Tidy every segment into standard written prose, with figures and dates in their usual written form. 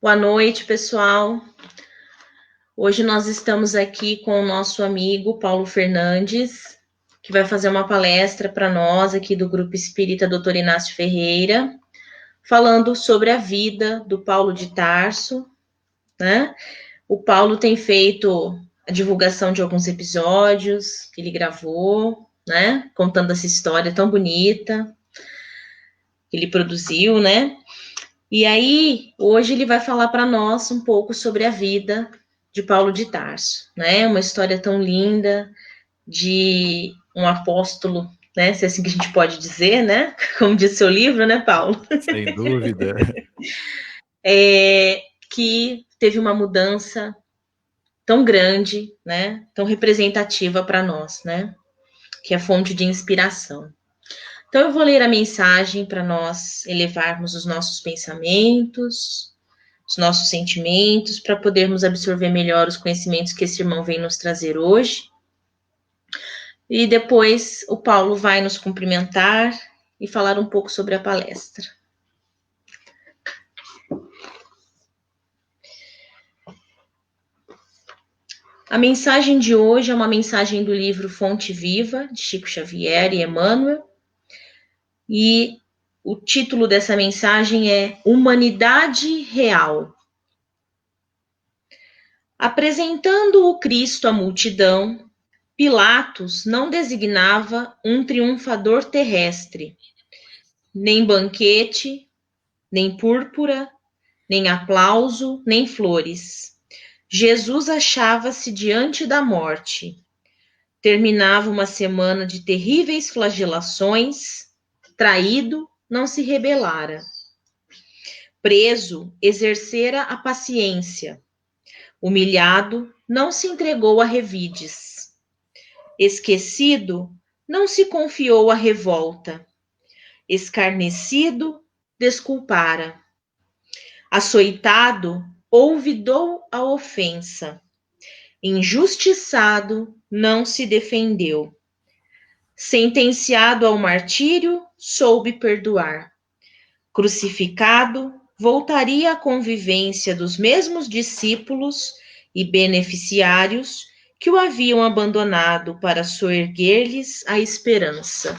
Boa noite, pessoal. Hoje nós estamos aqui com o nosso amigo Paulo Fernandes, que vai fazer uma palestra para nós aqui do Grupo Espírita Dr. Inácio Ferreira, falando sobre a vida do Paulo de Tarso, né? O Paulo tem feito a divulgação de alguns episódios que ele gravou, né? Contando essa história tão bonita que ele produziu, né? E aí, hoje ele vai falar para nós um pouco sobre a vida de Paulo de Tarso, né? Uma história tão linda de um apóstolo, né? Se é assim que a gente pode dizer, né? Como diz seu livro, né, Paulo? Sem dúvida. Que teve uma mudança tão grande, né? Tão representativa para nós, né? Que é fonte de inspiração. Então, eu vou ler a mensagem para nós elevarmos os nossos pensamentos, os nossos sentimentos, para podermos absorver melhor os conhecimentos que esse irmão vem nos trazer hoje. E depois o Paulo vai nos cumprimentar e falar um pouco sobre a palestra. A mensagem de hoje é uma mensagem do livro Fonte Viva, de Chico Xavier e Emmanuel. E o título dessa mensagem é Humanidade Real. Apresentando o Cristo à multidão, Pilatos não designava um triunfador terrestre, nem banquete, nem púrpura, nem aplauso, nem flores. Jesus achava-se diante da morte. Terminava uma semana de terríveis flagelações, traído, não se rebelara. Preso, exercera a paciência. Humilhado, não se entregou a revides. Esquecido, não se confiou à revolta. Escarnecido, desculpara. Açoitado, olvidou a ofensa. Injustiçado, não se defendeu. Sentenciado ao martírio, soube perdoar. Crucificado, voltaria à convivência dos mesmos discípulos e beneficiários que o haviam abandonado para soerguer-lhes a esperança.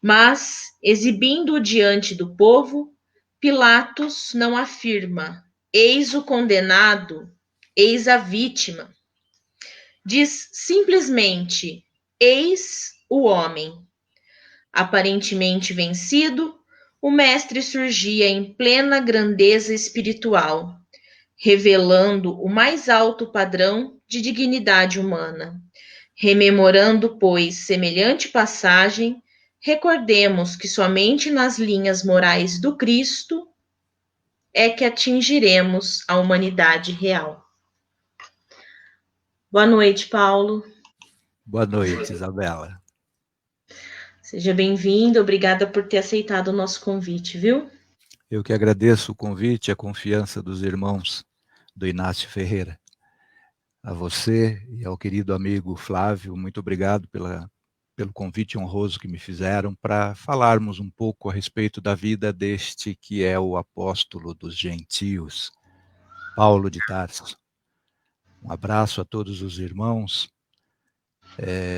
Mas, exibindo-o diante do povo, Pilatos não afirma: eis o condenado, eis a vítima. Diz simplesmente: eis o homem. Aparentemente vencido, o mestre surgia em plena grandeza espiritual, revelando o mais alto padrão de dignidade humana. Rememorando, pois, semelhante passagem, recordemos que somente nas linhas morais do Cristo é que atingiremos a humanidade real. Boa noite, Paulo. Boa noite, Isabela. Seja bem-vindo, obrigada por ter aceitado o nosso convite, viu? Eu que agradeço o convite e a confiança dos irmãos do Inácio Ferreira. A você e ao querido amigo Flávio, muito obrigado pelo convite honroso que me fizeram para falarmos um pouco a respeito da vida deste que é o apóstolo dos gentios, Paulo de Tarso. Um abraço a todos os irmãos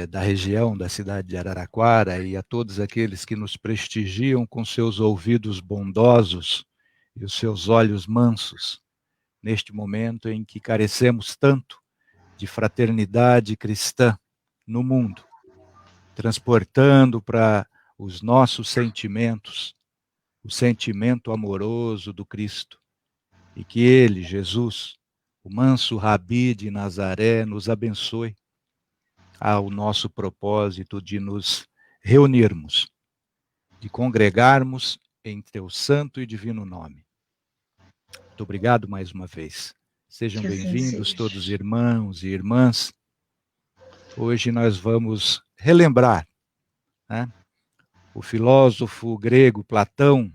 da região, da cidade de Araraquara, e a todos aqueles que nos prestigiam com seus ouvidos bondosos e os seus olhos mansos, neste momento em que carecemos tanto de fraternidade cristã no mundo, transportando para os nossos sentimentos o sentimento amoroso do Cristo, e que Ele, Jesus, o manso Rabi de Nazaré, nos abençoe ao nosso propósito de nos reunirmos, de congregarmos em teu santo e divino nome. Muito obrigado mais uma vez. Sejam bem-vindos todos irmãos e irmãs. Hoje nós vamos relembrar, né, o filósofo grego Platão,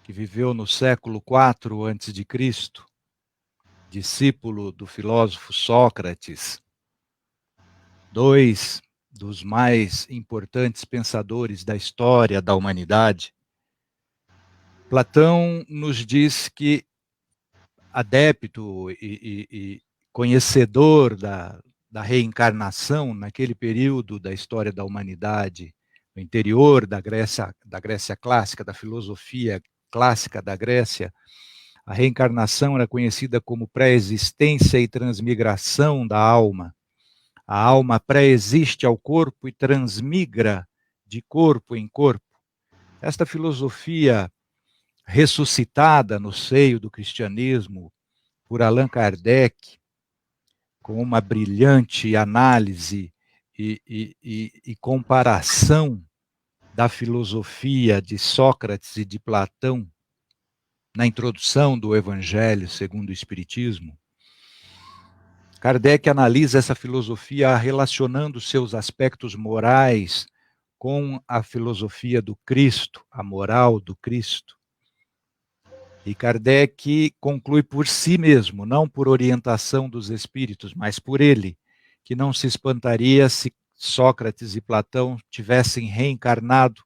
que viveu no século IV a.C., discípulo do filósofo Sócrates, dois dos mais importantes pensadores da história da humanidade, Platão nos diz que adepto e conhecedor da reencarnação naquele período da história da humanidade, no interior da Grécia clássica, da filosofia clássica da Grécia, a reencarnação era conhecida como pré-existência e transmigração da alma. A alma pré-existe ao corpo e transmigra de corpo em corpo. Esta filosofia ressuscitada no seio do cristianismo por Allan Kardec, com uma brilhante análise e comparação da filosofia de Sócrates e de Platão na introdução do Evangelho segundo o Espiritismo, Kardec analisa essa filosofia relacionando seus aspectos morais com a filosofia do Cristo, a moral do Cristo. E Kardec conclui por si mesmo, não por orientação dos espíritos, mas por ele, que não se espantaria se Sócrates e Platão tivessem reencarnado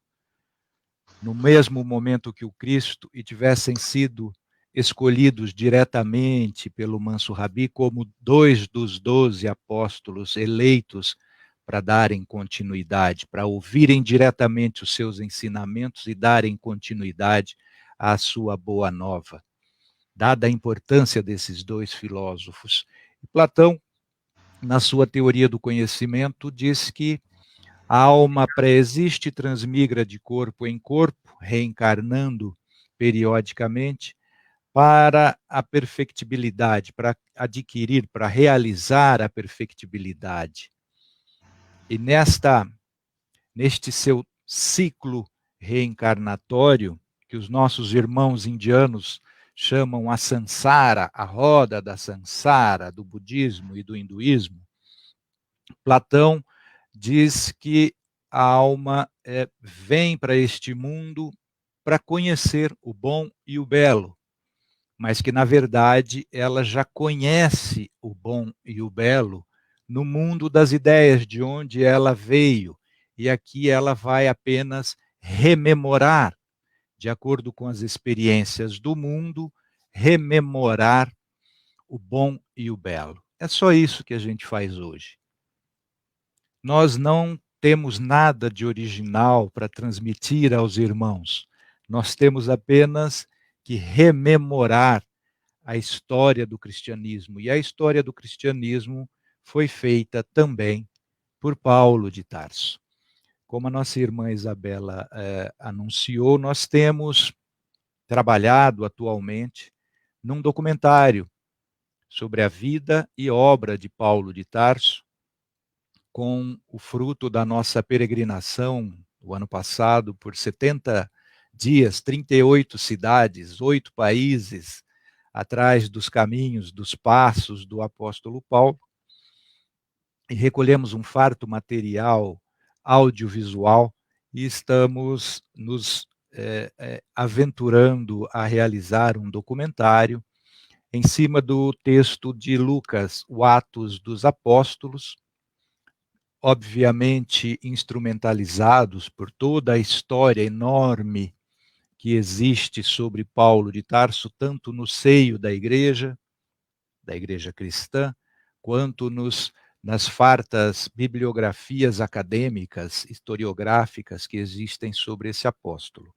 no mesmo momento que o Cristo e tivessem sido escolhidos diretamente pelo Manso Rabi como 2 dos 12 apóstolos eleitos para darem continuidade, para ouvirem diretamente os seus ensinamentos e darem continuidade à sua boa nova, dada a importância desses 2 filósofos. Platão, na sua teoria do conhecimento, diz que a alma pré-existe e transmigra de corpo em corpo, reencarnando periodicamente, para a perfectibilidade, para adquirir, para realizar a perfectibilidade. E neste seu ciclo reencarnatório, que os nossos irmãos indianos chamam a Sansara, a roda da Sansara, do budismo e do hinduísmo, Platão diz que a alma vem para este mundo para conhecer o bom e o belo, mas que, na verdade, ela já conhece o bom e o belo no mundo das ideias, de onde ela veio, e aqui ela vai apenas rememorar, de acordo com as experiências do mundo, rememorar o bom e o belo. É só isso que a gente faz hoje. Nós não temos nada de original para transmitir aos irmãos. Nós temos apenas que rememorar a história do cristianismo. E a história do cristianismo foi feita também por Paulo de Tarso. Como a nossa irmã Isabela anunciou, nós temos trabalhado atualmente num documentário sobre a vida e obra de Paulo de Tarso, com o fruto da nossa peregrinação o ano passado por 70 dias, 38 cidades, 8 países, atrás dos caminhos, dos passos do apóstolo Paulo, e recolhemos um farto material audiovisual e estamos nos aventurando a realizar um documentário em cima do texto de Lucas, o Atos dos Apóstolos, obviamente instrumentalizados por toda a história enorme que existe sobre Paulo de Tarso, tanto no seio da igreja cristã, quanto nas fartas bibliografias acadêmicas, historiográficas que existem sobre esse apóstolo.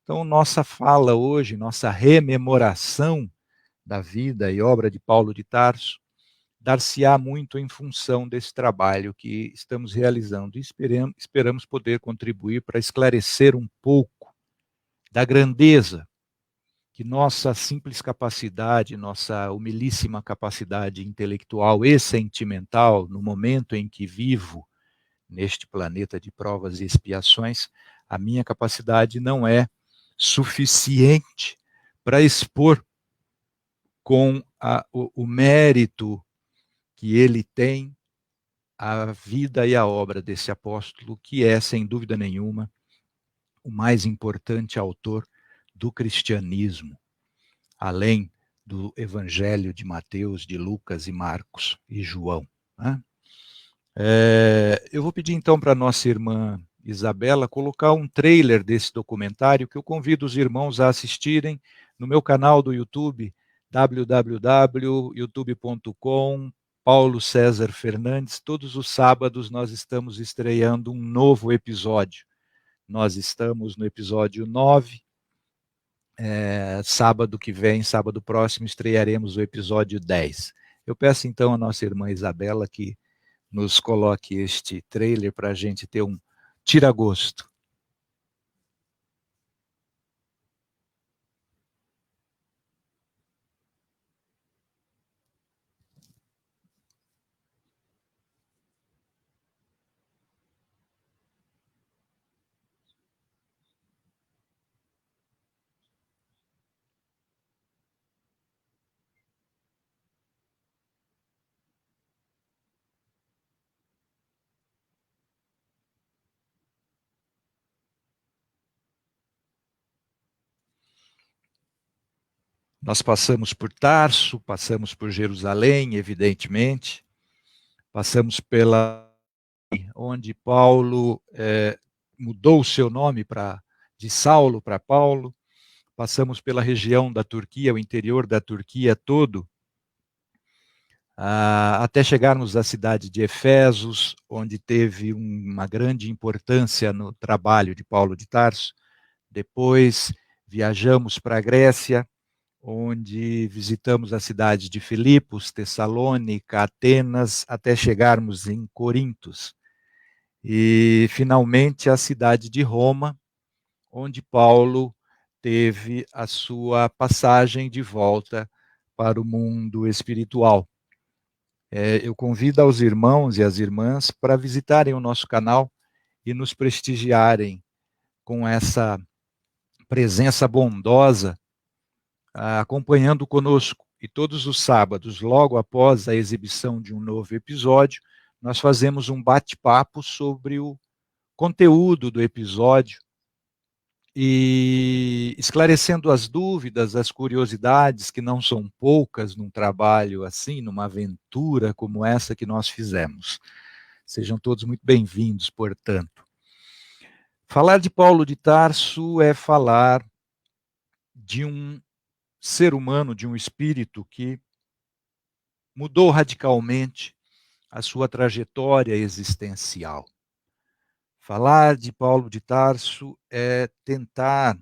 Então, nossa fala hoje, nossa rememoração da vida e obra de Paulo de Tarso, dar-se-á muito em função desse trabalho que estamos realizando e esperamos poder contribuir para esclarecer um pouco da grandeza que nossa simples capacidade, nossa humilíssima capacidade intelectual e sentimental, no momento em que vivo neste planeta de provas e expiações, a minha capacidade não é suficiente para expor com o mérito que ele tem a vida e a obra desse apóstolo, que é, sem dúvida nenhuma, o mais importante autor do cristianismo, além do Evangelho de Mateus, de Lucas e Marcos e João. Né? Eu vou pedir então para a nossa irmã Isabela, colocar um trailer desse documentário que eu convido os irmãos a assistirem no meu canal do YouTube, www.youtube.com, Paulo César Fernandes. Todos os sábados nós estamos estreando um novo episódio. Nós estamos no episódio 9. Sábado que vem, sábado próximo, estrearemos o episódio 10. Eu peço então à nossa irmã Isabela que nos coloque este trailer para a gente ter um tira-gosto. Nós passamos por Tarso, passamos por Jerusalém, evidentemente, passamos pela onde Paulo mudou o seu nome de Saulo para Paulo, passamos pela região da Turquia, o interior da Turquia todo, até chegarmos à cidade de Efésios, onde teve uma grande importância no trabalho de Paulo de Tarso. Depois viajamos para a Grécia, onde visitamos as cidades de Filipos, Tessalônica, Atenas, até chegarmos em Corintos. E, finalmente, a cidade de Roma, onde Paulo teve a sua passagem de volta para o mundo espiritual. Eu convido aos irmãos e às irmãs para visitarem o nosso canal e nos prestigiarem com essa presença bondosa, acompanhando conosco. E todos os sábados, logo após a exibição de um novo episódio, nós fazemos um bate-papo sobre o conteúdo do episódio e esclarecendo as dúvidas, as curiosidades, que não são poucas num trabalho assim, numa aventura como essa que nós fizemos. Sejam todos muito bem-vindos, portanto. Falar de Paulo de Tarso é falar de um ser humano, de um espírito que mudou radicalmente a sua trajetória existencial. Falar de Paulo de Tarso é tentar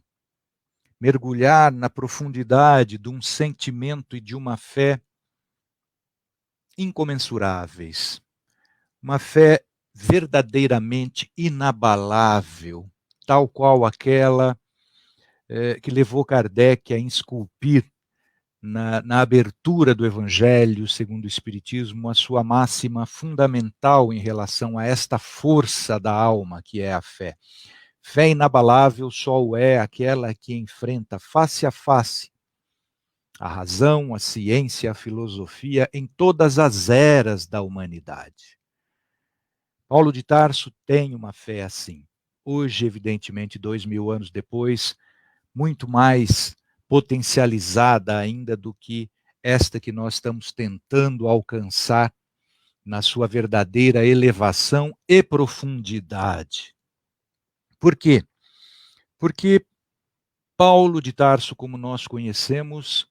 mergulhar na profundidade de um sentimento e de uma fé incomensuráveis. Uma fé verdadeiramente inabalável, tal qual aquela que levou Kardec a esculpir na abertura do Evangelho segundo o Espiritismo a sua máxima fundamental em relação a esta força da alma que é a fé. Fé inabalável só o é aquela que enfrenta face a face a razão, a ciência, a filosofia em todas as eras da humanidade. Paulo de Tarso tem uma fé assim. Hoje, evidentemente, 2000 anos depois, muito mais potencializada ainda do que esta que nós estamos tentando alcançar na sua verdadeira elevação e profundidade. Por quê? Porque Paulo de Tarso, como nós conhecemos,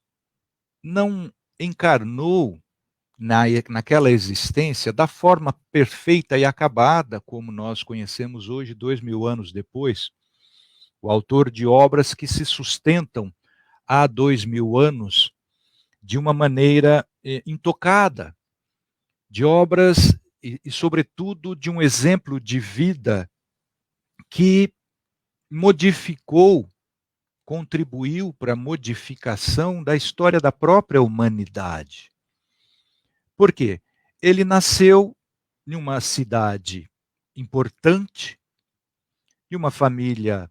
não encarnou naquela existência da forma perfeita e acabada como nós conhecemos hoje, 2000 anos depois. O autor de obras que se sustentam há 2000 anos de uma maneira intocada, de obras e, sobretudo, de um exemplo de vida que modificou, contribuiu para a modificação da história da própria humanidade. Por quê? Ele nasceu em uma cidade importante, de uma família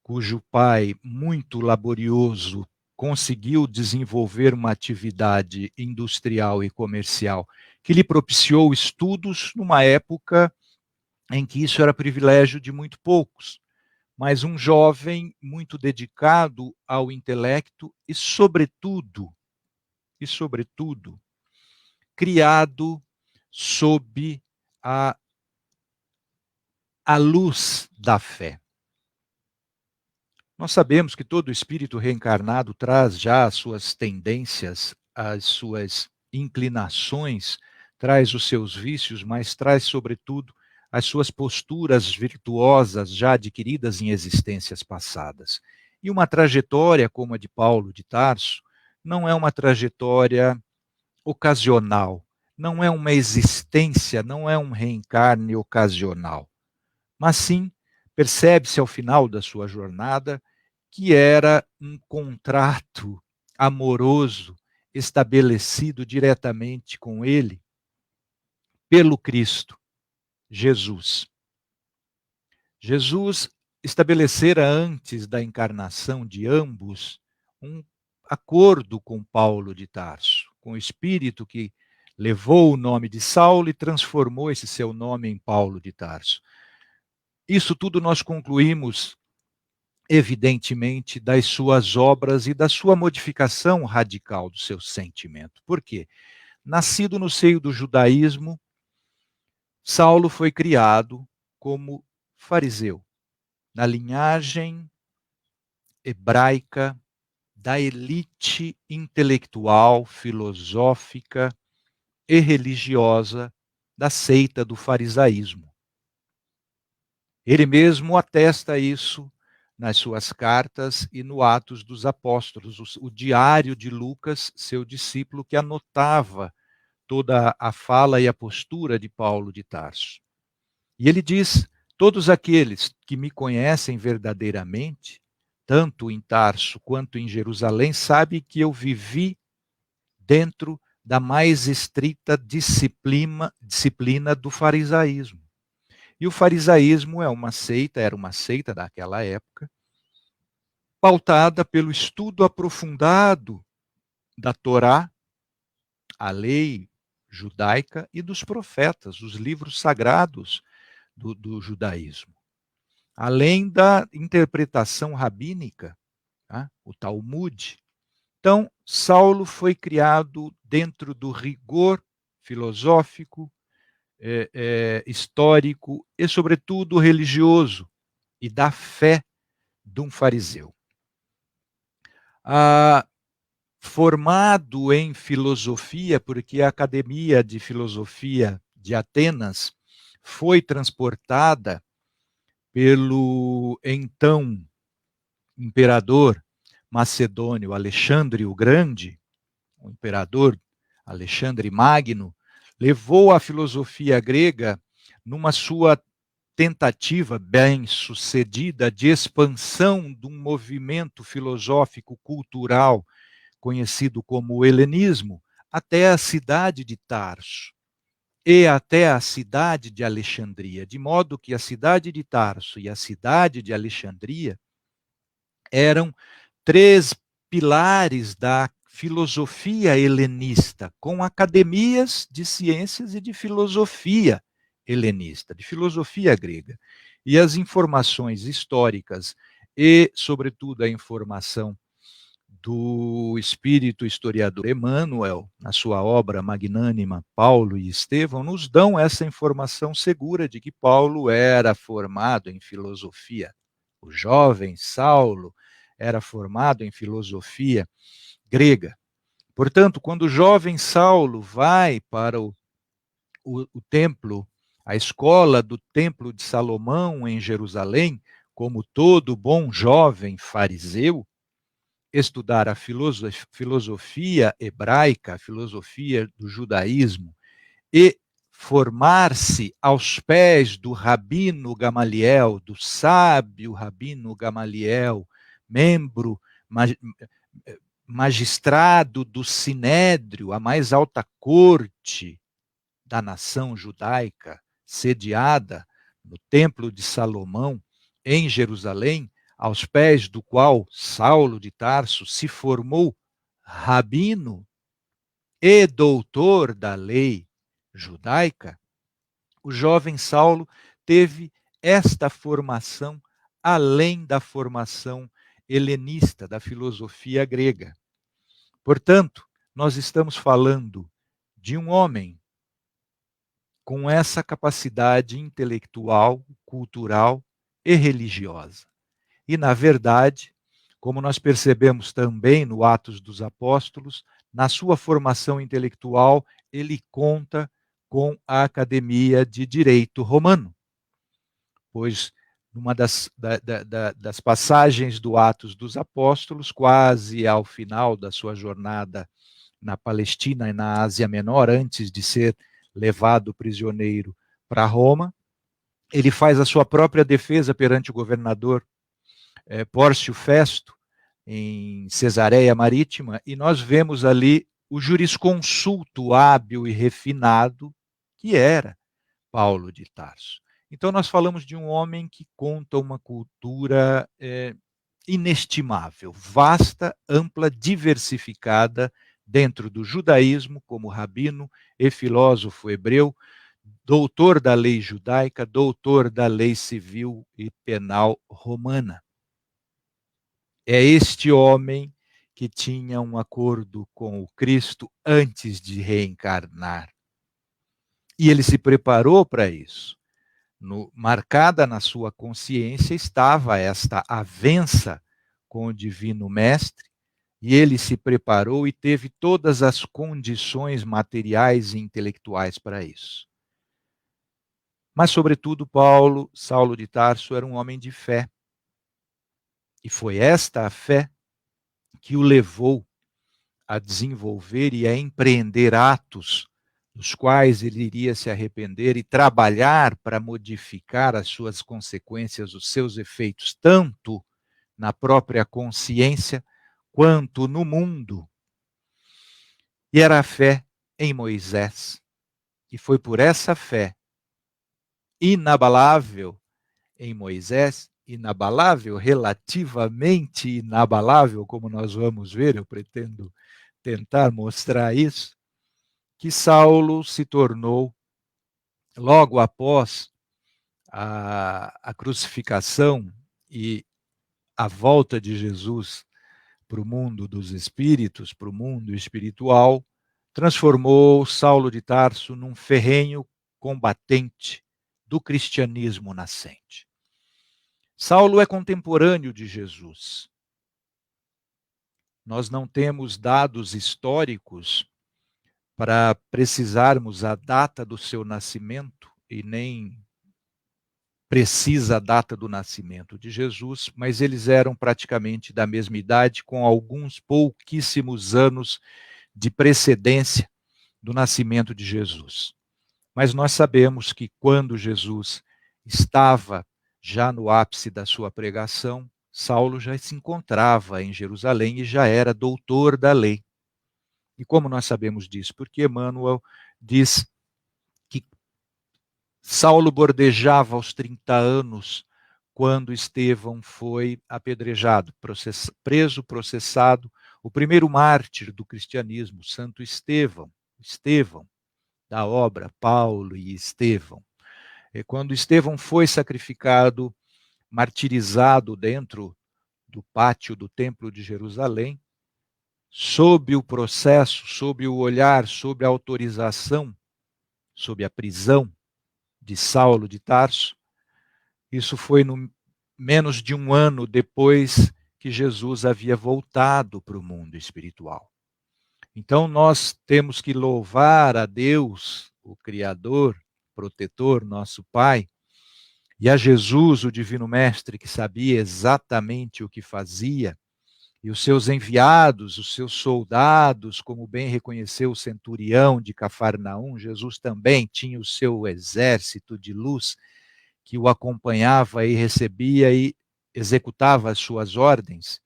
cujo pai, muito laborioso, conseguiu desenvolver uma atividade industrial e comercial que lhe propiciou estudos numa época em que isso era privilégio de muito poucos. Mas um jovem muito dedicado ao intelecto e, sobretudo, criado sob a a luz da fé. Nós sabemos que todo espírito reencarnado traz já as suas tendências, as suas inclinações, traz os seus vícios, mas traz, sobretudo, as suas posturas virtuosas já adquiridas em existências passadas. E uma trajetória como a de Paulo de Tarso não é uma trajetória ocasional, não é uma existência, não é um reencarne ocasional, mas sim percebe-se ao final da sua jornada que era um contrato amoroso estabelecido diretamente com ele pelo Cristo, Jesus. Jesus estabelecera antes da encarnação de ambos um acordo com Paulo de Tarso, com o espírito que levou o nome de Saulo e transformou esse seu nome em Paulo de Tarso. Isso tudo nós concluímos, evidentemente, das suas obras e da sua modificação radical do seu sentimento. Por quê? Nascido no seio do judaísmo, Saulo foi criado como fariseu, na linhagem hebraica da elite intelectual, filosófica e religiosa da seita do farisaísmo. Ele mesmo atesta isso nas suas cartas e no Atos dos Apóstolos, o diário de Lucas, seu discípulo, que anotava toda a fala e a postura de Paulo de Tarso. E ele diz: todos aqueles que me conhecem verdadeiramente, tanto em Tarso quanto em Jerusalém, sabem que eu vivi dentro da mais estrita disciplina do farisaísmo. E o farisaísmo era uma seita daquela época, pautada pelo estudo aprofundado da Torá, a lei judaica e dos profetas, os livros sagrados do judaísmo. Além da interpretação rabínica, tá? O Talmud. Então, Saulo foi criado dentro do rigor filosófico, histórico e, sobretudo, religioso e da fé de um fariseu. Formado em filosofia, porque a Academia de Filosofia de Atenas foi transportada pelo então imperador macedônio Alexandre o Grande, o imperador Alexandre Magno, levou a filosofia grega numa sua tentativa bem-sucedida de expansão de um movimento filosófico cultural conhecido como o helenismo, até a cidade de Tarso e até a cidade de Alexandria, de modo que a cidade de Tarso e a cidade de Alexandria eram três pilares da filosofia helenista, com academias de ciências e de filosofia helenista, de filosofia grega. E as informações históricas e, sobretudo, a informação do espírito historiador Emmanuel, na sua obra magnânima Paulo e Estevão, nos dão essa informação segura de que Paulo era formado em filosofia. O jovem Saulo era formado em filosofia grega. Portanto, quando o jovem Saulo vai para o templo, a escola do templo de Salomão em Jerusalém, como todo bom jovem fariseu, estudar a filosofia hebraica, a filosofia do judaísmo, e formar-se aos pés do Rabino Gamaliel, do sábio Rabino Gamaliel, membro, magistrado do Sinédrio, a mais alta corte da nação judaica, sediada no Templo de Salomão, em Jerusalém, aos pés do qual Saulo de Tarso se formou rabino e doutor da lei judaica, o jovem Saulo teve esta formação além da formação helenista, da filosofia grega. Portanto, nós estamos falando de um homem com essa capacidade intelectual, cultural e religiosa. E, na verdade, como nós percebemos também no Atos dos Apóstolos, na sua formação intelectual, ele conta com a Academia de Direito Romano, pois numa das passagens do Atos dos Apóstolos, quase ao final da sua jornada na Palestina e na Ásia Menor, antes de ser levado prisioneiro para Roma, ele faz a sua própria defesa perante o governador Pórcio Festo, em Cesareia Marítima, e nós vemos ali o jurisconsulto hábil e refinado que era Paulo de Tarso. Então nós falamos de um homem que conta uma cultura inestimável, vasta, ampla, diversificada dentro do judaísmo, como rabino e filósofo hebreu, doutor da lei judaica, doutor da lei civil e penal romana. É este homem que tinha um acordo com o Cristo antes de reencarnar. E ele se preparou para isso. Marcada na sua consciência estava esta avença com o Divino Mestre, e ele se preparou e teve todas as condições materiais e intelectuais para isso. Mas, sobretudo, Saulo de Tarso era um homem de fé. E foi esta a fé que o levou a desenvolver e a empreender atos dos quais ele iria se arrepender e trabalhar para modificar as suas consequências, os seus efeitos, tanto na própria consciência quanto no mundo. E era a fé em Moisés. E foi por essa fé inabalável em Moisés, inabalável, relativamente inabalável, como nós vamos ver, eu pretendo tentar mostrar isso, que Saulo se tornou, logo após a crucificação e a volta de Jesus para o mundo dos espíritos, para o mundo espiritual, transformou Saulo de Tarso num ferrenho combatente do cristianismo nascente. Saulo é contemporâneo de Jesus. Nós não temos dados históricos para precisarmos a data do seu nascimento e nem precisa a data do nascimento de Jesus, mas eles eram praticamente da mesma idade, com alguns pouquíssimos anos de precedência do nascimento de Jesus. Mas nós sabemos que quando Jesus estava já no ápice da sua pregação, Saulo já se encontrava em Jerusalém e já era doutor da lei. E como nós sabemos disso? Porque Emmanuel diz que Saulo bordejava aos 30 anos quando Estevão foi apedrejado, preso, processado, o primeiro mártir do cristianismo, Santo Estevão, da obra Paulo e Estevão. E quando Estevão foi sacrificado, martirizado dentro do pátio do Templo de Jerusalém, sob o processo, sob o olhar, sob a autorização, sob a prisão de Saulo de Tarso, isso foi no menos de um ano depois que Jesus havia voltado para o mundo espiritual. Então nós temos que louvar a Deus, o Criador, protetor, nosso Pai, e a Jesus, o Divino Mestre, que sabia exatamente o que fazia, e os seus enviados, os seus soldados, como bem reconheceu o centurião de Cafarnaum, Jesus também tinha o seu exército de luz que o acompanhava e recebia e executava as suas ordens.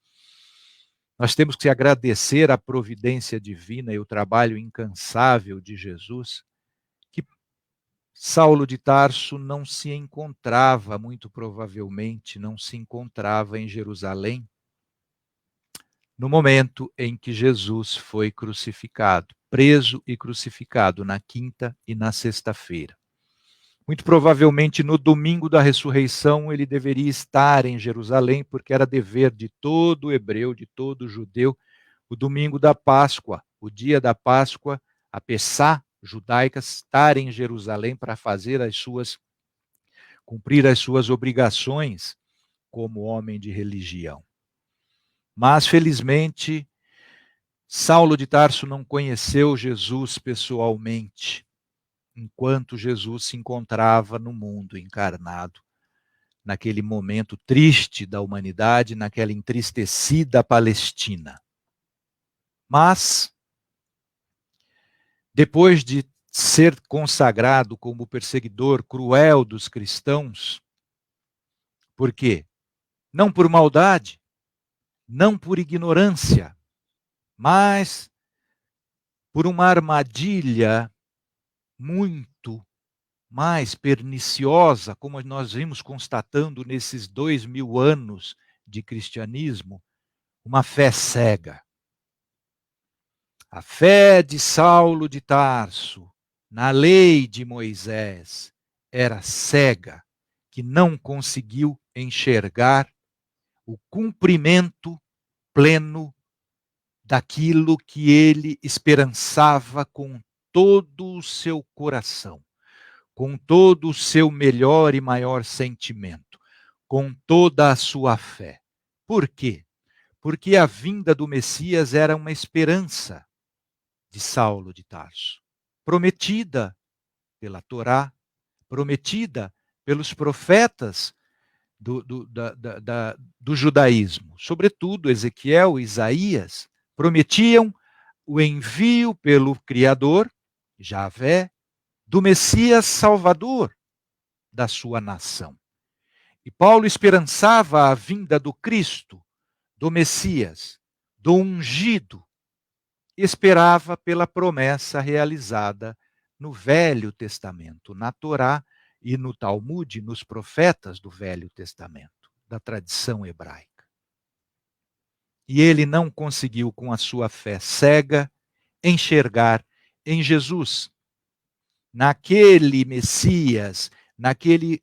Nós temos que agradecer a providência divina e o trabalho incansável de Jesus, que Saulo de Tarso não se encontrava, muito provavelmente, não se encontrava em Jerusalém, no momento em que Jesus foi crucificado, preso e crucificado na quinta e na sexta-feira. Muito provavelmente no domingo da ressurreição ele deveria estar em Jerusalém, porque era dever de todo hebreu, de todo judeu, o domingo da Páscoa, o dia da Páscoa, a Pessá, judaica estar em Jerusalém para cumprir as suas obrigações como homem de religião. Mas, felizmente, Saulo de Tarso não conheceu Jesus pessoalmente, enquanto Jesus se encontrava no mundo encarnado, naquele momento triste da humanidade, naquela entristecida Palestina. Mas, depois de ser consagrado como perseguidor cruel dos cristãos, por quê? Não por maldade, não por ignorância, mas por uma armadilha muito mais perniciosa, como nós vimos constatando nesses 2000 anos de cristianismo, uma fé cega. A fé de Saulo de Tarso na lei de Moisés era cega, que não conseguiu enxergar o cumprimento pleno daquilo que ele esperançava com todo o seu coração, com todo o seu melhor e maior sentimento, com toda a sua fé. Por quê? Porque a vinda do Messias era uma esperança de Saulo de Tarso, prometida pela Torá, prometida pelos profetas do judaísmo, sobretudo Ezequiel e Isaías, prometiam o envio pelo Criador, Javé, do Messias Salvador da sua nação. E Paulo esperançava a vinda do Cristo, do Messias, do ungido, esperava pela promessa realizada no Velho Testamento, na Torá e no Talmud, nos profetas do Velho Testamento, da tradição hebraica. E ele não conseguiu, com a sua fé cega, enxergar em Jesus, naquele Messias, naquele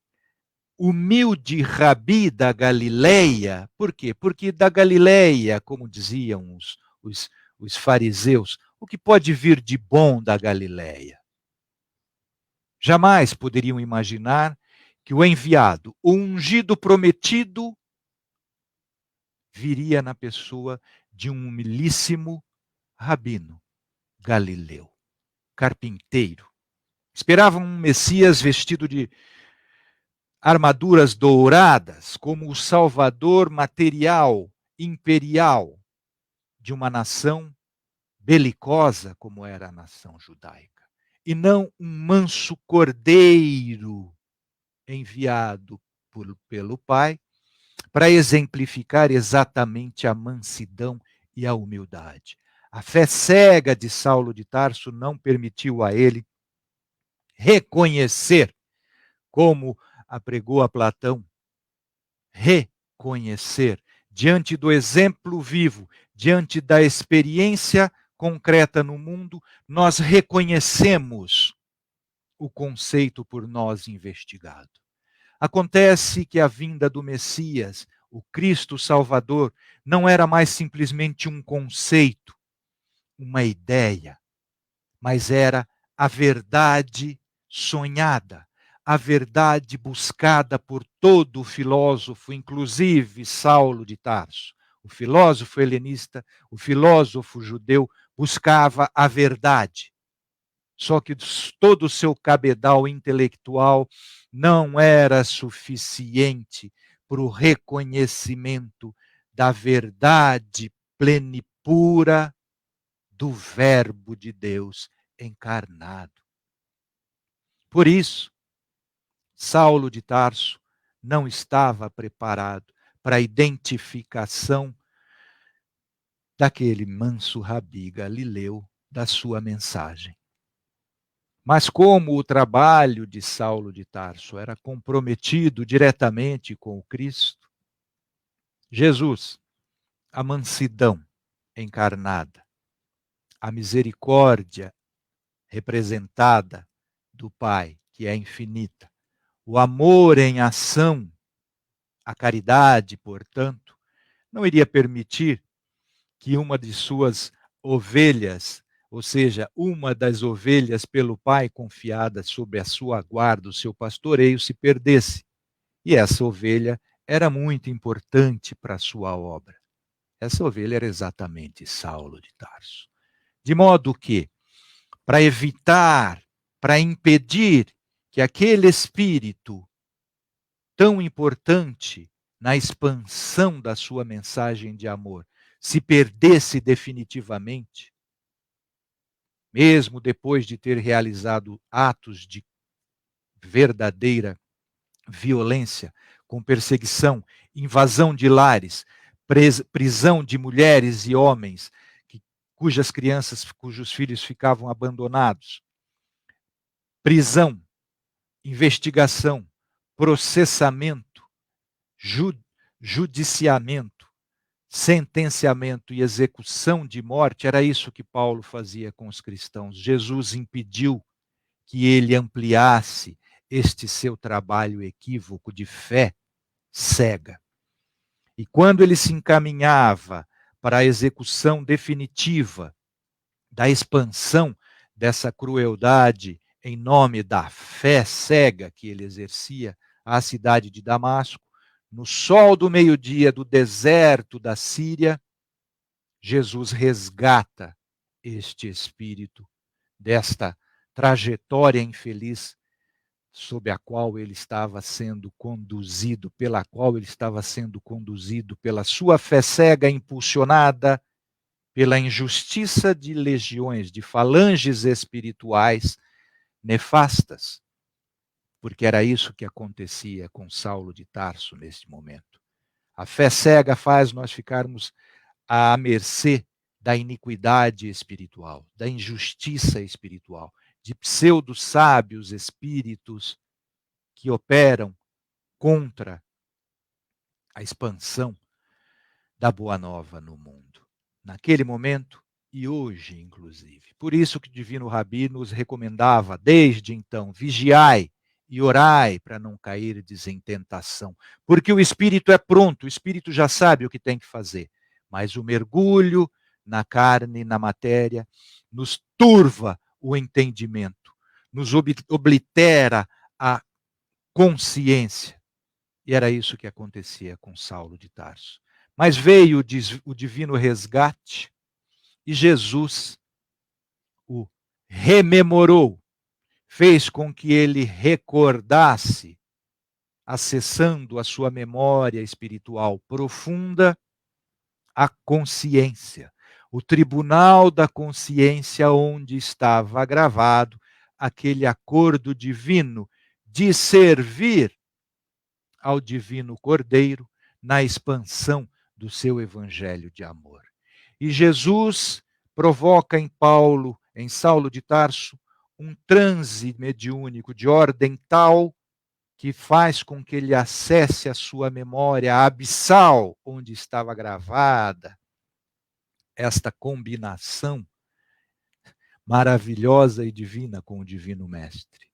humilde rabi da Galileia. Por quê? Porque da Galileia, como diziam os fariseus, o que pode vir de bom da Galileia? Jamais poderiam imaginar que o enviado, o ungido prometido, viria na pessoa de um humilíssimo rabino galileu, carpinteiro. Esperavam um Messias vestido de armaduras douradas, como o salvador material, imperial, de uma nação belicosa como era a nação judaica, e não um manso cordeiro enviado pelo Pai para exemplificar exatamente a mansidão e a humildade. A fé cega de Saulo de Tarso não permitiu a ele reconhecer, como apregou a Platão, reconhecer, diante do exemplo vivo, diante da experiência concreta no mundo, nós reconhecemos o conceito por nós investigado. Acontece que a vinda do Messias, o Cristo Salvador, não era mais simplesmente um conceito, uma ideia, mas era a verdade sonhada, a verdade buscada por todo filósofo, inclusive Saulo de Tarso. O filósofo helenista, o filósofo judeu, buscava a verdade. Só que todo o seu cabedal intelectual não era suficiente para o reconhecimento da verdade plena e pura do Verbo de Deus encarnado. Por isso, Saulo de Tarso não estava preparado para a identificação daquele manso rabi galileu da sua mensagem. Mas como o trabalho de Saulo de Tarso era comprometido diretamente com o Cristo, Jesus, a mansidão encarnada, a misericórdia representada do Pai, que é infinita, o amor em ação, a caridade, portanto, não iria permitir que uma de suas ovelhas ou seja, uma das ovelhas pelo pai confiada sob a sua guarda, o seu pastoreio, se perdesse. E essa ovelha era muito importante para a sua obra. Essa ovelha era exatamente Saulo de Tarso. De modo que, para evitar, para impedir que aquele espírito tão importante na expansão da sua mensagem de amor se perdesse definitivamente, mesmo depois de ter realizado atos de verdadeira violência, com perseguição, invasão de lares, prisão de mulheres e homens, cujas crianças, cujos filhos ficavam abandonados, prisão, investigação, processamento, judiciamento, sentenciamento e execução de morte. Era isso que Paulo fazia com os cristãos. Jesus impediu que ele ampliasse este seu trabalho equívoco de fé cega. E quando ele se encaminhava para a execução definitiva da expansão dessa crueldade em nome da fé cega que ele exercia à cidade de Damasco, no sol do meio-dia do deserto da Síria, Jesus resgata este espírito desta trajetória infeliz sob a qual ele estava sendo conduzido, pela qual ele estava sendo conduzido pela sua fé cega, impulsionada pela injustiça de legiões, de falanges espirituais nefastas, porque era isso que acontecia com Saulo de Tarso neste momento. A fé cega faz nós ficarmos à mercê da iniquidade espiritual, da injustiça espiritual, de pseudo-sábios espíritos que operam contra a expansão da Boa Nova no mundo. Naquele momento e hoje, inclusive. Por isso que o Divino Rabi nos recomendava, desde então, vigiai e orai para não cairdes em tentação. Porque o espírito é pronto, o espírito já sabe o que tem que fazer. Mas o mergulho na carne, na matéria, nos turva o entendimento, nos oblitera a consciência. E era isso que acontecia com Saulo de Tarso. Mas veio o divino resgate e Jesus o rememorou, fez com que ele recordasse, acessando a sua memória espiritual profunda, a consciência, o tribunal da consciência onde estava gravado aquele acordo divino de servir ao divino Cordeiro na expansão do seu evangelho de amor. E Jesus provoca em Paulo, em Saulo de Tarso, um transe mediúnico de ordem tal que faz com que ele acesse a sua memória abissal, onde estava gravada esta combinação maravilhosa e divina com o Divino Mestre.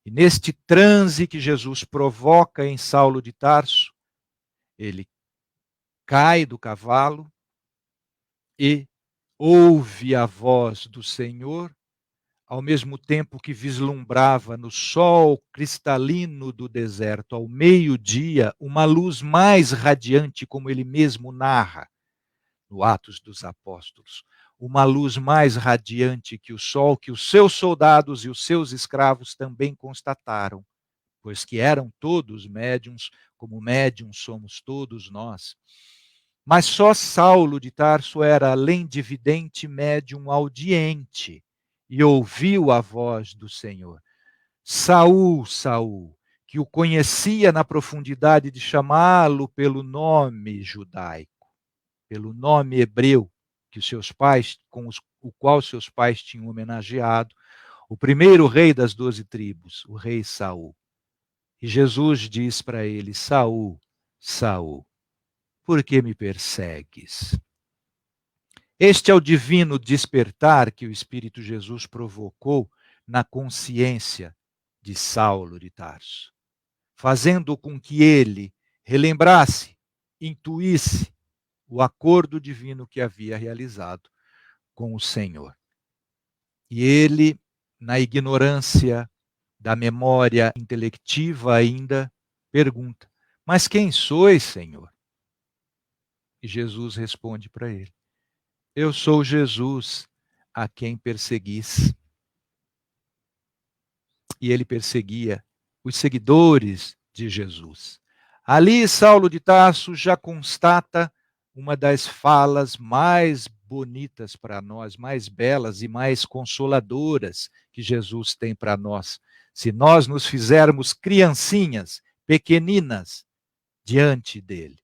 E neste transe que Jesus provoca em Saulo de Tarso, ele cai do cavalo e ouve a voz do Senhor, ao mesmo tempo que vislumbrava no sol cristalino do deserto, ao meio-dia, uma luz mais radiante, como ele mesmo narra no Atos dos Apóstolos. Uma luz mais radiante que o sol, que os seus soldados e os seus escravos também constataram, pois que eram todos médiuns, como médiuns somos todos nós. Mas só Saulo de Tarso era, além de vidente, médium audiente, e ouviu a voz do Senhor. Saul, Saul, que o conhecia na profundidade de chamá-lo pelo nome judaico, pelo nome hebreu, que os seus pais, o qual seus pais tinham homenageado, o primeiro rei das 12 tribos, o rei Saul. E Jesus diz para ele: Saul, Saul, por que me persegues? Este é o divino despertar que o Espírito Jesus provocou na consciência de Saulo de Tarso, fazendo com que ele relembrasse, intuísse o acordo divino que havia realizado com o Senhor. E ele, na ignorância da memória intelectiva ainda, pergunta: mas quem sois, Senhor? E Jesus responde para ele: eu sou Jesus, a quem perseguis. E ele perseguia os seguidores de Jesus. Ali, Saulo de Tarso já constata uma das falas mais bonitas para nós, mais belas e mais consoladoras que Jesus tem para nós. Se nós nos fizermos criancinhas, pequeninas, diante dele.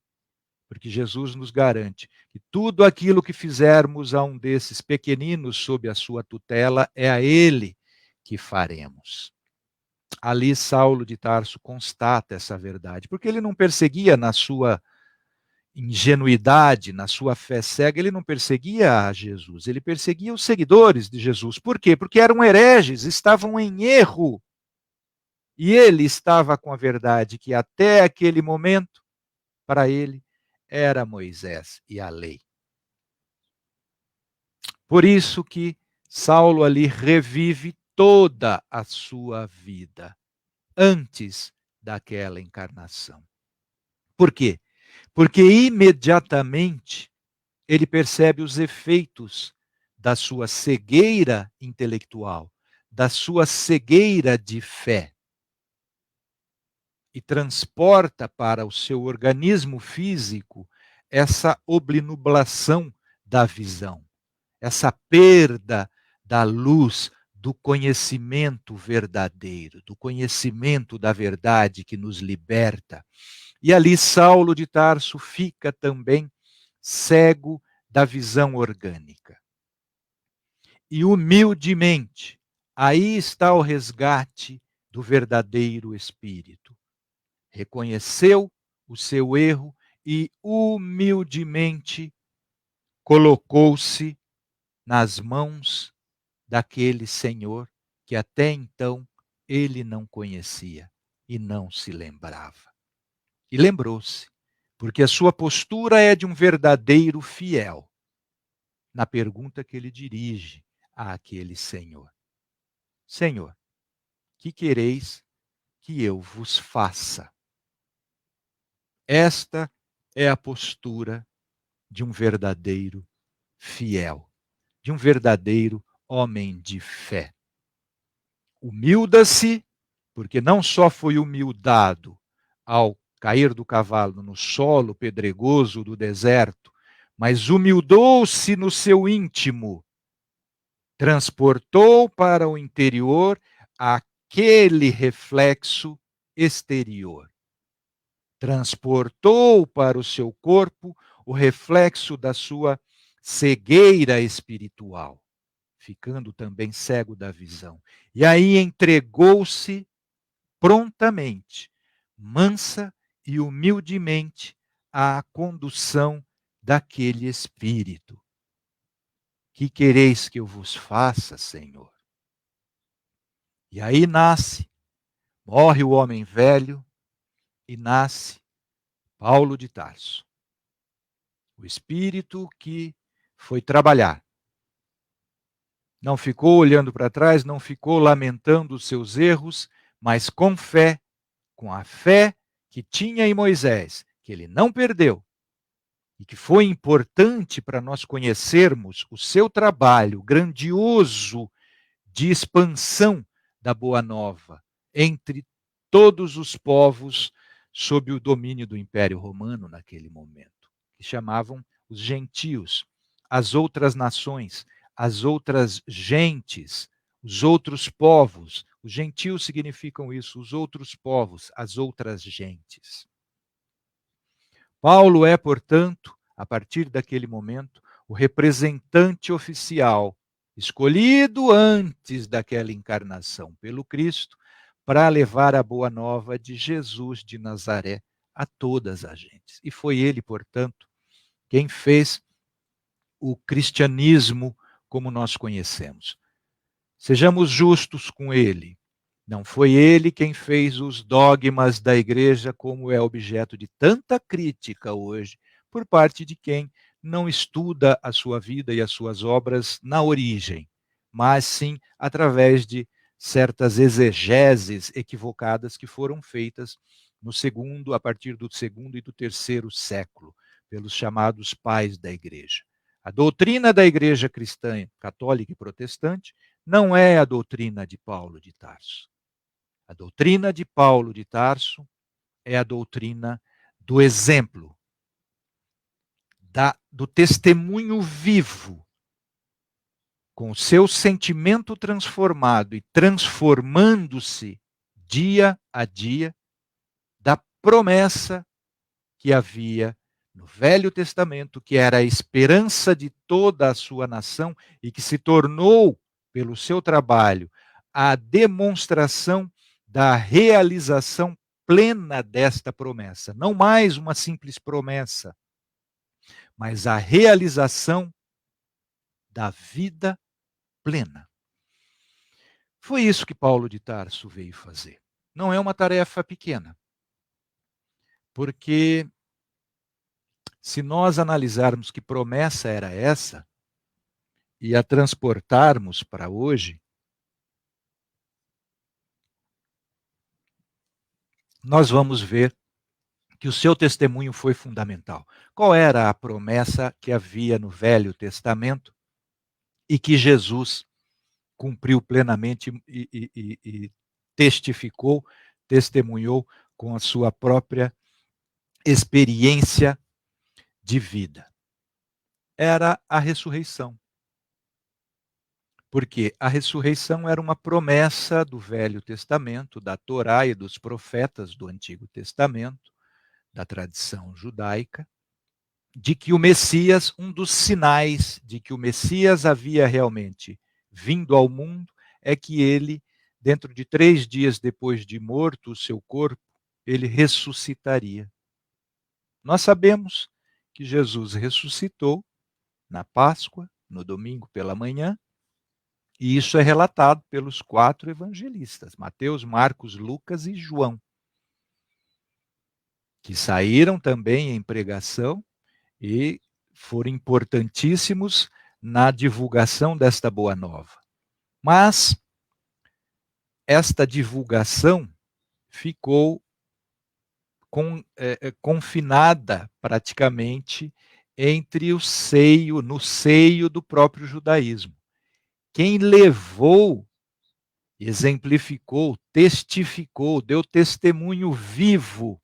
Porque Jesus nos garante que tudo aquilo que fizermos a um desses pequeninos sob a sua tutela, é a ele que faremos. Ali Saulo de Tarso constata essa verdade, porque ele não perseguia na sua ingenuidade, na sua fé cega, ele não perseguia a Jesus, ele perseguia os seguidores de Jesus. Por quê? Porque eram hereges, estavam em erro. E ele estava com a verdade que até aquele momento, para ele, era Moisés e a lei. Por isso que Saulo ali revive toda a sua vida antes daquela encarnação. Por quê? Porque imediatamente ele percebe os efeitos da sua cegueira intelectual, da sua cegueira de fé, e transporta para o seu organismo físico essa obnublação da visão, essa perda da luz, do conhecimento verdadeiro, do conhecimento da verdade que nos liberta. E ali Saulo de Tarso fica também cego da visão orgânica. E humildemente, aí está o resgate do verdadeiro espírito. Reconheceu o seu erro e humildemente colocou-se nas mãos daquele Senhor que até então ele não conhecia e não se lembrava. E lembrou-se, porque a sua postura é de um verdadeiro fiel na pergunta que ele dirige àquele Senhor. Senhor, que quereis que eu vos faça? Esta é a postura de um verdadeiro fiel, de um verdadeiro homem de fé. Humilda-se, porque não só foi humildado ao cair do cavalo no solo pedregoso do deserto, mas humildou-se no seu íntimo, transportou para o interior aquele reflexo exterior. Transportou para o seu corpo o reflexo da sua cegueira espiritual, ficando também cego da visão. E aí entregou-se prontamente, mansa e humildemente, à condução daquele espírito. Que quereis que eu vos faça, Senhor? E aí morre o homem velho e nasce Paulo de Tarso. O espírito que foi trabalhar. Não ficou olhando para trás, não ficou lamentando os seus erros, mas com fé, com a fé que tinha em Moisés, que ele não perdeu, e que foi importante para nós conhecermos o seu trabalho grandioso de expansão da Boa Nova entre todos os povos sob o domínio do Império Romano naquele momento, que chamavam os gentios, as outras nações, as outras gentes, os outros povos. Os gentios significam isso, os outros povos, as outras gentes. Paulo é, portanto, a partir daquele momento, o representante oficial, escolhido antes daquela encarnação pelo Cristo, para levar a boa nova de Jesus de Nazaré a todas as gentes. E foi ele, portanto, quem fez o cristianismo como nós conhecemos. Sejamos justos com ele. Não foi ele quem fez os dogmas da igreja, como é objeto de tanta crítica hoje, por parte de quem não estuda a sua vida e as suas obras na origem, mas sim através de certas exegeses equivocadas que foram feitas a partir do segundo e do terceiro século, pelos chamados pais da igreja. A doutrina da igreja cristã, católica e protestante não é a doutrina de Paulo de Tarso. A doutrina de Paulo de Tarso é a doutrina do exemplo, do testemunho vivo, com o seu sentimento transformado e transformando-se dia a dia, da promessa que havia no Velho Testamento, que era a esperança de toda a sua nação e que se tornou, pelo seu trabalho, a demonstração da realização plena desta promessa. Não mais uma simples promessa, mas a realização da vida plena. Foi isso que Paulo de Tarso veio fazer. Não é uma tarefa pequena, porque se nós analisarmos que promessa era essa e a transportarmos para hoje, nós vamos ver que o seu testemunho foi fundamental. Qual era a promessa que havia no Velho Testamento e que Jesus cumpriu plenamente e testificou, testemunhou com a sua própria experiência de vida? Era a ressurreição. Porque a ressurreição era uma promessa do Velho Testamento, da Torá e dos profetas do Antigo Testamento, da tradição judaica, de que o Messias, um dos sinais de que o Messias havia realmente vindo ao mundo, é que ele, dentro de 3 dias depois de morto o seu corpo, ele ressuscitaria. Nós sabemos que Jesus ressuscitou na Páscoa, no domingo pela manhã, e isso é relatado pelos 4 evangelistas, Mateus, Marcos, Lucas e João, que saíram também em pregação e foram importantíssimos na divulgação desta boa nova. Mas esta divulgação ficou confinada praticamente no seio do próprio judaísmo. Quem levou, exemplificou, testificou, deu testemunho vivo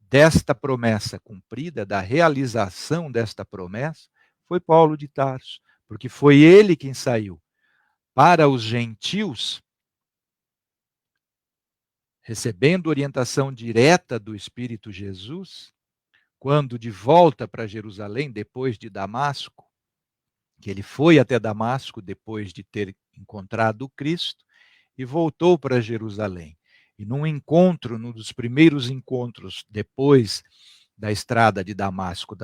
desta promessa cumprida, da realização desta promessa, foi Paulo de Tarso, porque foi ele quem saiu para os gentios, recebendo orientação direta do Espírito Jesus, quando de volta para Jerusalém, depois de Damasco, que ele foi até Damasco depois de ter encontrado o Cristo, e voltou para Jerusalém. E num dos primeiros encontros depois da estrada de Damasco,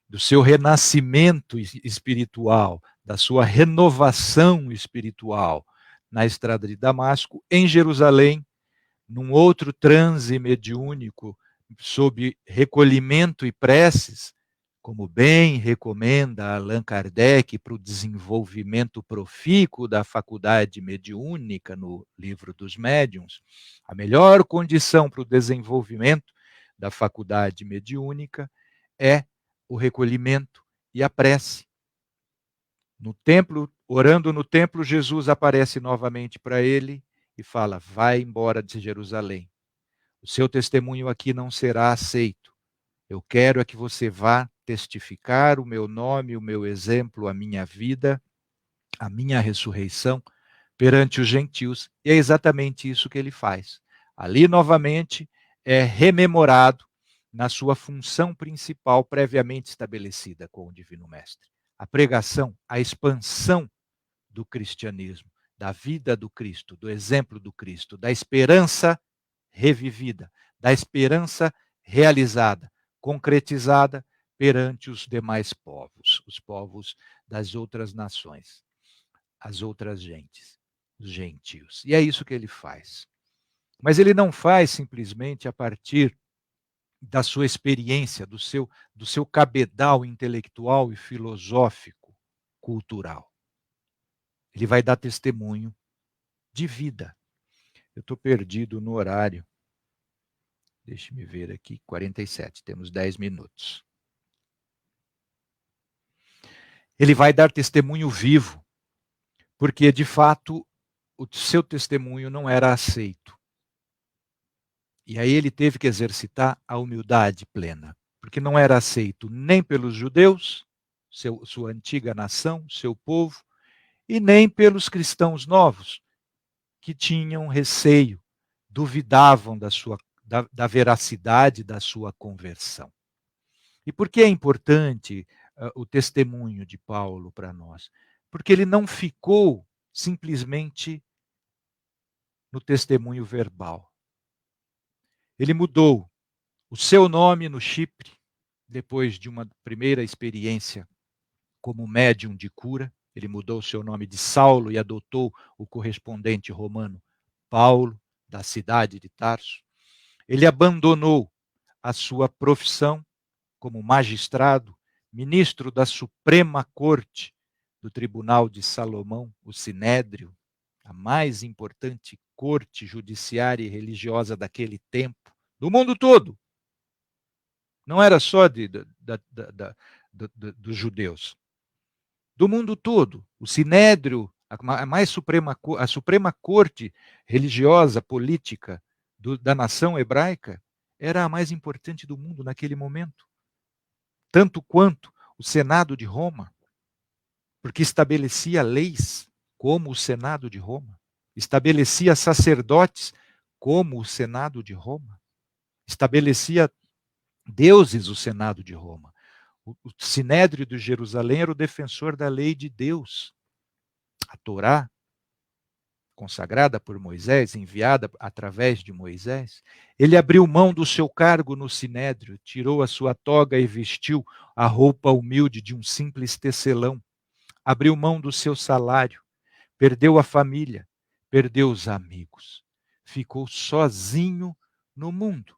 do seu renascimento espiritual, da sua renovação espiritual na estrada de Damasco, em Jerusalém, num outro transe mediúnico, sob recolhimento e preces, como bem recomenda Allan Kardec para o desenvolvimento profícuo da faculdade mediúnica no Livro dos Médiuns, a melhor condição para o desenvolvimento da faculdade mediúnica é o recolhimento e a prece. No templo, orando no templo, Jesus aparece novamente para ele e fala: vai embora de Jerusalém. O seu testemunho aqui não será aceito. Eu quero é que você vá testificar o meu nome, o meu exemplo, a minha vida, a minha ressurreição perante os gentios. E é exatamente isso que ele faz. Ali, novamente, é rememorado na sua função principal previamente estabelecida com o Divino Mestre. A pregação, a expansão do cristianismo, da vida do Cristo, do exemplo do Cristo, da esperança revivida, da esperança realizada, concretizada perante os demais povos, os povos das outras nações, as outras gentes, os gentios. E é isso que ele faz. Mas ele não faz simplesmente a partir da sua experiência, do seu cabedal intelectual e filosófico, cultural. Ele vai dar testemunho de vida. Eu estou perdido no horário. Deixe-me ver aqui, 47, temos 10 minutos. Ele vai dar testemunho vivo, porque de fato o seu testemunho não era aceito. E aí ele teve que exercitar a humildade plena, porque não era aceito nem pelos judeus, sua antiga nação, seu povo, e nem pelos cristãos novos, que tinham receio, duvidavam da veracidade da sua conversão. E por que é importante o testemunho de Paulo para nós? Porque ele não ficou simplesmente no testemunho verbal. Ele mudou o seu nome no Chipre, depois de uma primeira experiência como médium de cura. Ele mudou o seu nome de Saulo e adotou o correspondente romano Paulo, da cidade de Tarso. Ele abandonou a sua profissão como magistrado, ministro da Suprema Corte do Tribunal de Salomão, o Sinédrio, a mais importante corte judiciária e religiosa daquele tempo, do mundo todo. Não era só dos judeus. Do mundo todo. O Sinédrio, a Suprema Corte religiosa, política da nação hebraica, era a mais importante do mundo naquele momento. Tanto quanto o Senado de Roma, porque estabelecia leis como o Senado de Roma, estabelecia sacerdotes como o Senado de Roma, estabelecia deuses o Senado de Roma. O Sinédrio de Jerusalém era o defensor da lei de Deus. A Torá, consagrada por Moisés, enviada através de Moisés, ele abriu mão do seu cargo no Sinédrio, tirou a sua toga e vestiu a roupa humilde de um simples tecelão, abriu mão do seu salário, perdeu a família, perdeu os amigos, ficou sozinho no mundo,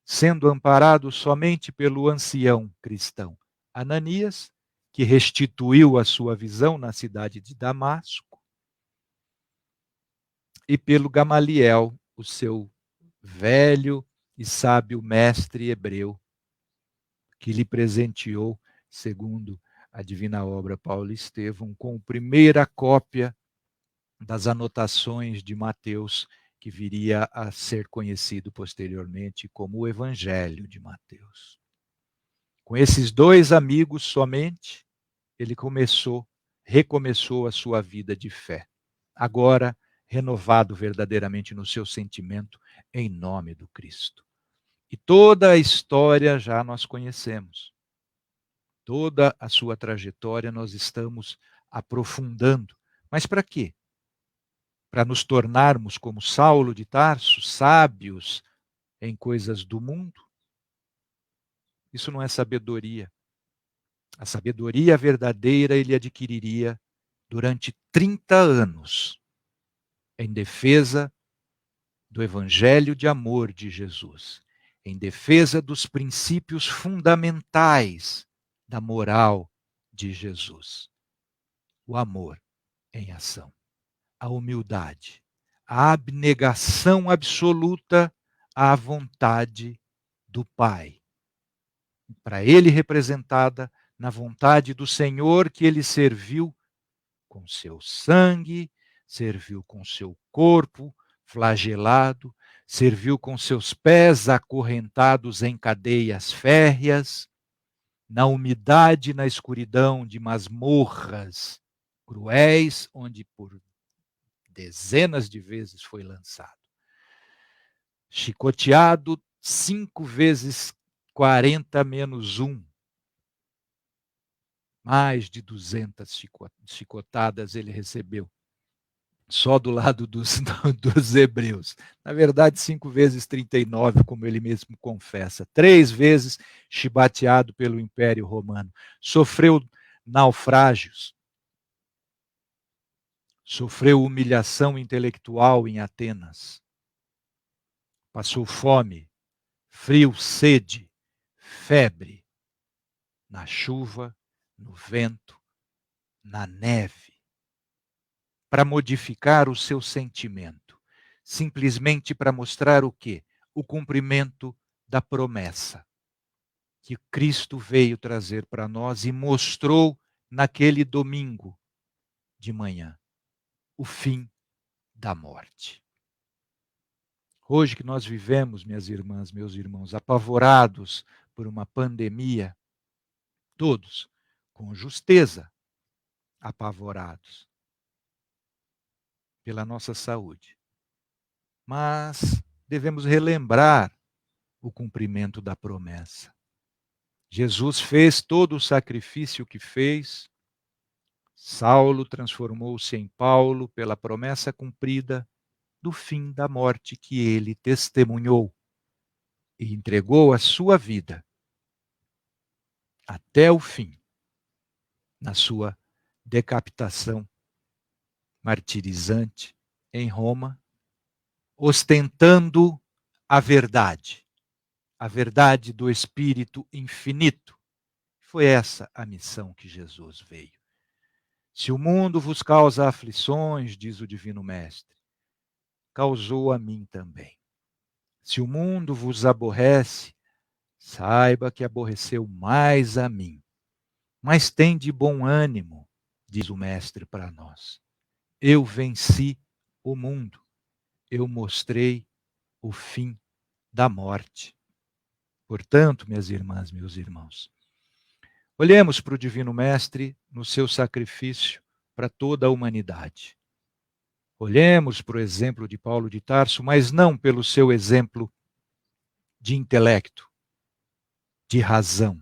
sendo amparado somente pelo ancião cristão Ananias, que restituiu a sua visão na cidade de Damasco, e pelo Gamaliel, o seu velho e sábio mestre hebreu, que lhe presenteou, segundo a divina obra Paulo Estevão, com a primeira cópia das anotações de Mateus, que viria a ser conhecido posteriormente como o Evangelho de Mateus. Com esses dois amigos somente, ele recomeçou a sua vida de fé. Agora, renovado verdadeiramente no seu sentimento, em nome do Cristo. E toda a história já nós conhecemos. Toda a sua trajetória nós estamos aprofundando. Mas para quê? Para nos tornarmos como Saulo de Tarso, sábios em coisas do mundo? Isso não é sabedoria. A sabedoria verdadeira ele adquiriria durante 30 anos em defesa do evangelho de amor de Jesus, em defesa dos princípios fundamentais da moral de Jesus. O amor em ação, a humildade, a abnegação absoluta à vontade do Pai. Para ele representada na vontade do Senhor que ele serviu com seu sangue, serviu com seu corpo flagelado, serviu com seus pés acorrentados em cadeias férreas, na umidade e na escuridão de masmorras cruéis, onde por dezenas de vezes foi lançado. Chicoteado 5 vezes 40 menos 1. Mais de 200 chicotadas ele recebeu. Só do lado dos hebreus. Na verdade, 5 vezes 39, como ele mesmo confessa. 3 vezes chibateado pelo Império Romano. Sofreu naufrágios. Sofreu humilhação intelectual em Atenas. Passou fome, frio, sede, febre, na chuva, no vento, na neve. para modificar o seu sentimento, simplesmente para mostrar o quê? O cumprimento da promessa que Cristo veio trazer para nós e mostrou naquele domingo de manhã, o fim da morte. Hoje que nós vivemos, minhas irmãs, meus irmãos, apavorados por uma pandemia, todos com justeza apavorados pela nossa saúde. Mas devemos relembrar o cumprimento da promessa. Jesus fez todo o sacrifício que fez. Saulo transformou-se em Paulo pela promessa cumprida do fim da morte que ele testemunhou e entregou a sua vida até o fim, na sua decapitação martirizante em Roma, ostentando a verdade do Espírito infinito. Foi essa a missão que Jesus veio. Se o mundo vos causa aflições, diz o Divino Mestre, causou a mim também. Se o mundo vos aborrece, saiba que aborreceu mais a mim. Mas tem de bom ânimo, diz o Mestre para nós. Eu venci o mundo. Eu mostrei o fim da morte. Portanto, minhas irmãs, meus irmãos, olhemos para o Divino Mestre no seu sacrifício para toda a humanidade. Olhemos para o exemplo de Paulo de Tarso, mas não pelo seu exemplo de intelecto, de razão,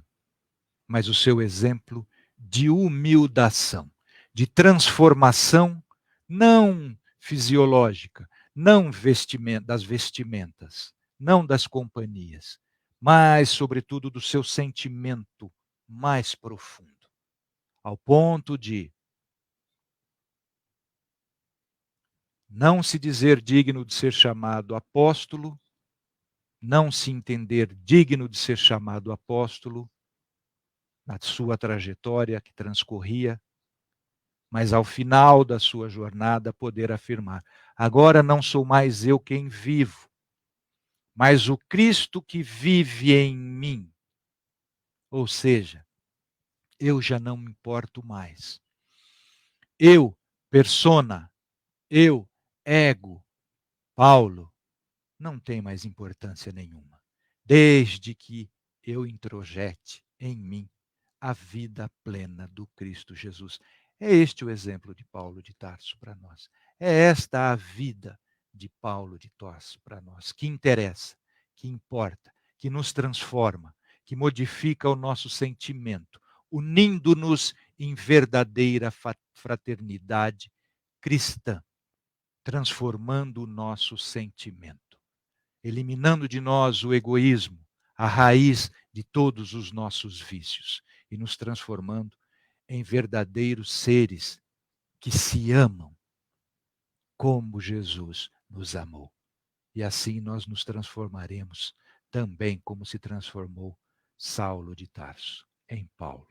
mas o seu exemplo de humildação, de transformação não fisiológica, não das vestimentas, não das companhias, mas, sobretudo, do seu sentimento mais profundo, ao ponto de não se dizer digno de ser chamado apóstolo, não se entender digno de ser chamado apóstolo na sua trajetória que transcorria, mas ao final da sua jornada poder afirmar: agora não sou mais eu quem vivo, mas o Cristo que vive em mim. Ou seja, eu já não me importo mais. Eu, persona, eu, ego, Paulo, não tem mais importância nenhuma, desde que eu introjete em mim a vida plena do Cristo Jesus. É este o exemplo de Paulo de Tarso para nós. É esta a vida de Paulo de Tarso para nós, que interessa, que importa, que nos transforma, que modifica o nosso sentimento, unindo-nos em verdadeira fraternidade cristã, transformando o nosso sentimento, eliminando de nós o egoísmo, a raiz de todos os nossos vícios, e nos transformando em verdadeiros seres que se amam como Jesus nos amou. E assim nós nos transformaremos também como se transformou Saulo de Tarso em Paulo.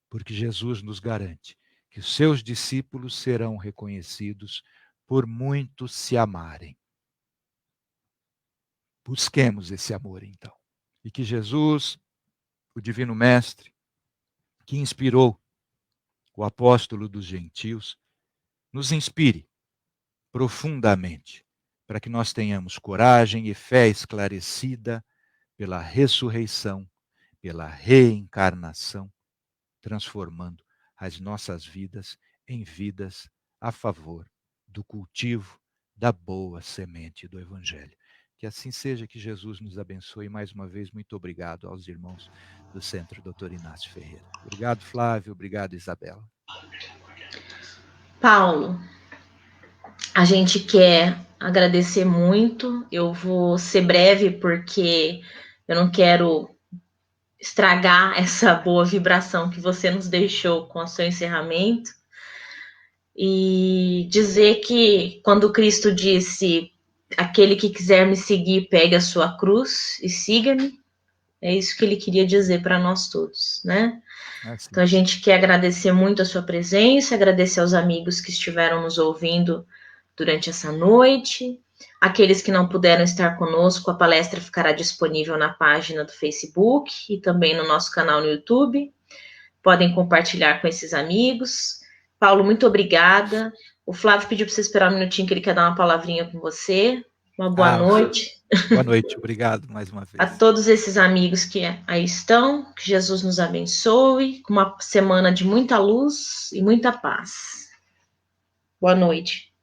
Porque Jesus nos garante que os seus discípulos serão reconhecidos por muitos se amarem. Busquemos esse amor, então. E que Jesus, o Divino Mestre, que inspirou o apóstolo dos gentios, nos inspire profundamente para que nós tenhamos coragem e fé esclarecida pela ressurreição, pela reencarnação, transformando as nossas vidas em vidas a favor do cultivo da boa semente do Evangelho. Que assim seja, que Jesus nos abençoe. Mais uma vez, muito obrigado aos irmãos do Centro Dr. Inácio Ferreira. Obrigado, Flávio. Obrigado, Isabela. Paulo, a gente quer agradecer muito. Eu vou ser breve porque eu não quero estragar essa boa vibração que você nos deixou com o seu encerramento. E dizer que quando Cristo disse: aquele que quiser me seguir, pegue a sua cruz e siga-me, é isso que ele queria dizer para nós todos, né? Assim. Então, a gente quer agradecer muito a sua presença, agradecer aos amigos que estiveram nos ouvindo durante essa noite. Aqueles que não puderam estar conosco, a palestra ficará disponível na página do Facebook e também no nosso canal no YouTube. Podem compartilhar com esses amigos. Paulo, muito obrigada. O Flávio pediu para você esperar um minutinho, que ele quer dar uma palavrinha com você. Uma boa noite. Boa noite, obrigado mais uma vez. A todos esses amigos que aí estão, que Jesus nos abençoe, com uma semana de muita luz e muita paz. Boa noite.